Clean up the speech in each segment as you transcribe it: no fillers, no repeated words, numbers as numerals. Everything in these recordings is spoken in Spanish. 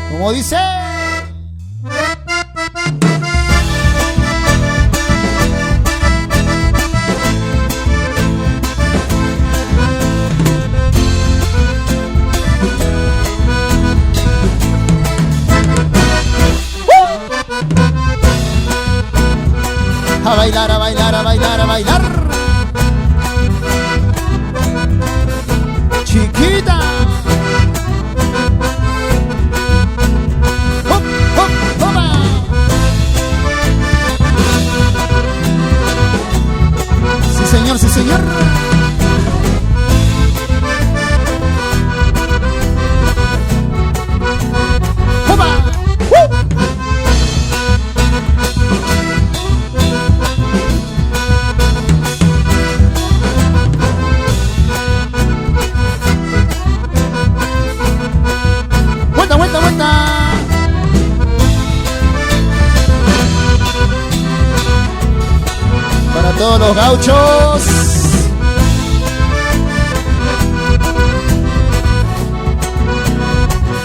Como dice. A bailar, a bailar, a bailar, a bailar. Chiquita. Hop, hop, hopa. Sí, señor, sí, señor. Hopa. Vuelta, vuelta, vuelta. Para todos los gauchos.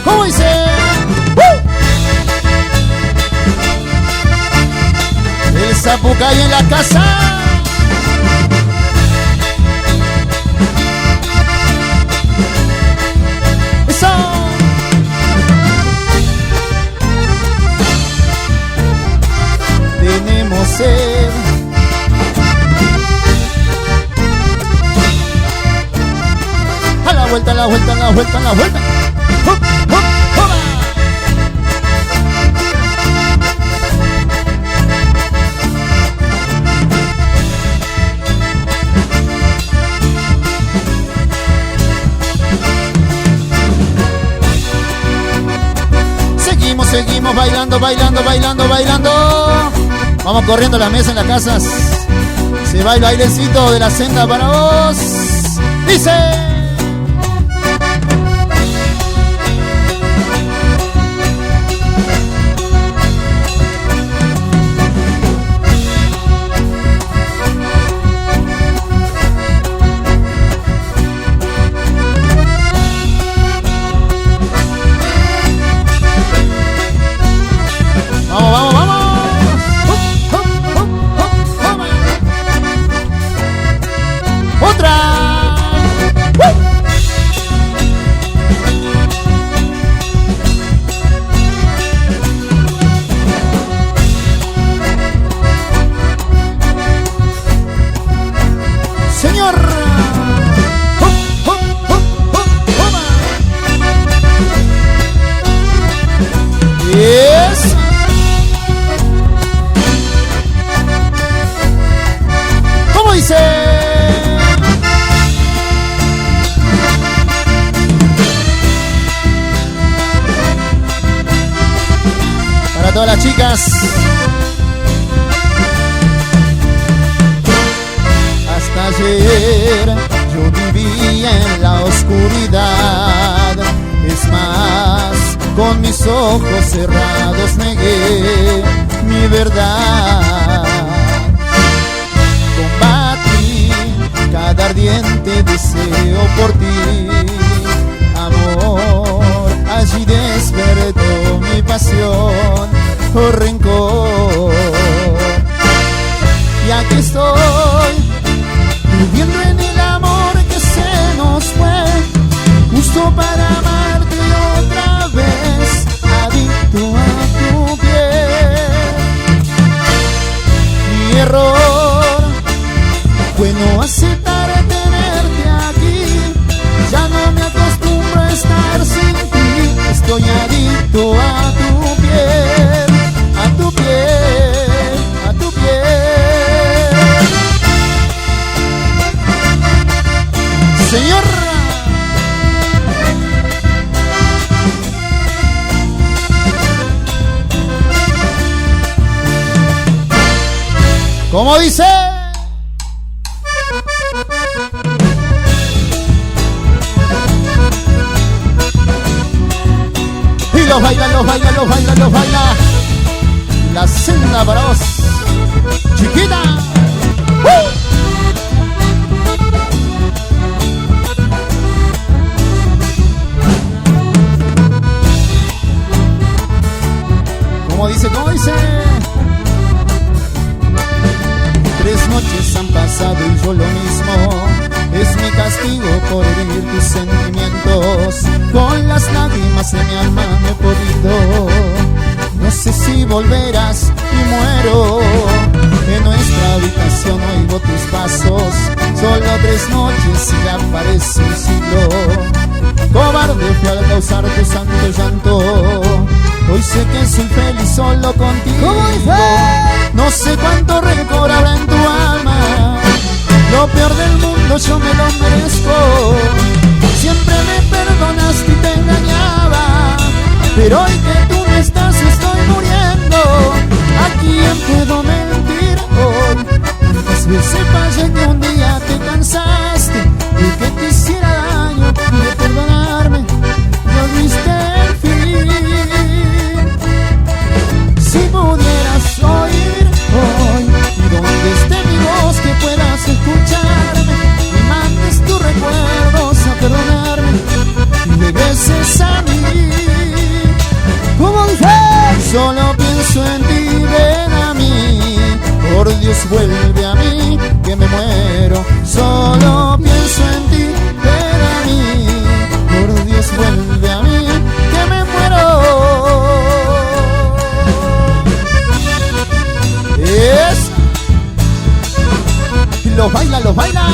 ¿Cómo dice? El Zapucay en la casa. Eso. Tenemos sed. A la vuelta, a la vuelta, a la vuelta, a la vuelta. ¡Hop, hop, hopa! Seguimos, seguimos bailando, bailando, bailando, bailando. Vamos corriendo la mesa en las casas. Se va el bailecito de la senda para vos. Dice. Vamos, vamos, vamos. Otra. Señor. Yes. ¿Cómo dice? Para todas las chicas. Hasta ayer yo vivía en la oscuridad. Es más, con mis ojos cerrados negué mi verdad. Combatí cada ardiente deseo por ti, amor. Allí despertó mi pasión o rencor. Y aquí estoy, viviendo en el amor que se nos fue, justo para amarte otra vez, adicto a tu piel. Mi error fue no aceptar tenerte aquí. Ya no me acostumbro a estar sin ti. Estoy adicto a tu piel, a tu piel, a tu piel. Señor. ¿Cómo dice? los baila, los baila, los baila, los baila. La senda para vos, chiquita. ¿Cómo dice? ¿Cómo dice? 3 noches han pasado y yo lo mismo. Es mi castigo por herir tus sentimientos. Con las lágrimas de mi alma me he podido. No sé si volverás y muero. En nuestra habitación oigo tus pasos. Solo 3 noches y ya parece un siglo. Cobarde fui al causar tu santo llanto. Hoy sé que soy feliz solo contigo. No sé cuánto rencor habrá en tu alma. Lo peor del mundo yo me lo merezco. Siempre me perdonaste y te engañaba, pero hoy que tú no estás estoy muriendo. ¿A quién puedo mentir hoy? Tantas veces fallé que un día te cansaste y que te hiciera daño de perdonarme. No viste el fin. Si pudieras oír hoy y donde esté mi voz que puedas escucharme y mandes tus recuerdos a perdonarme y regreses a mí. ¿Cómo dice? Solo pienso en ti, ven a mí. Por Dios vuelve a mí que me muero. Solo pienso en ti, ven a mí. Por Dios vuelve a mí que me muero. Es los baila, los baila.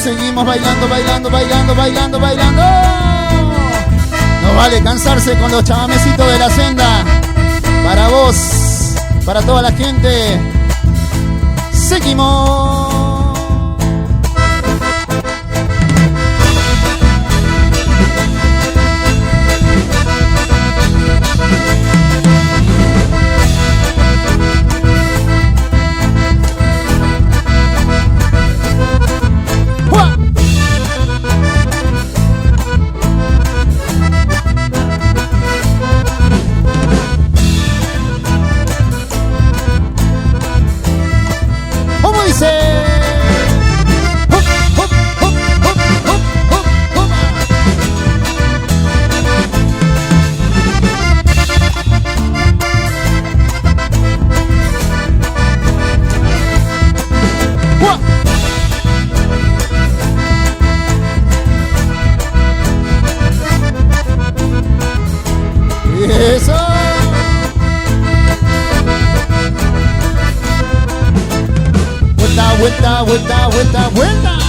Seguimos bailando, bailando, bailando, bailando, bailando. No vale cansarse con los chamamecitos de la senda. Para vos, para toda la gente. Seguimos. Eso. Vuelta, vuelta, vuelta, vuelta, vuelta.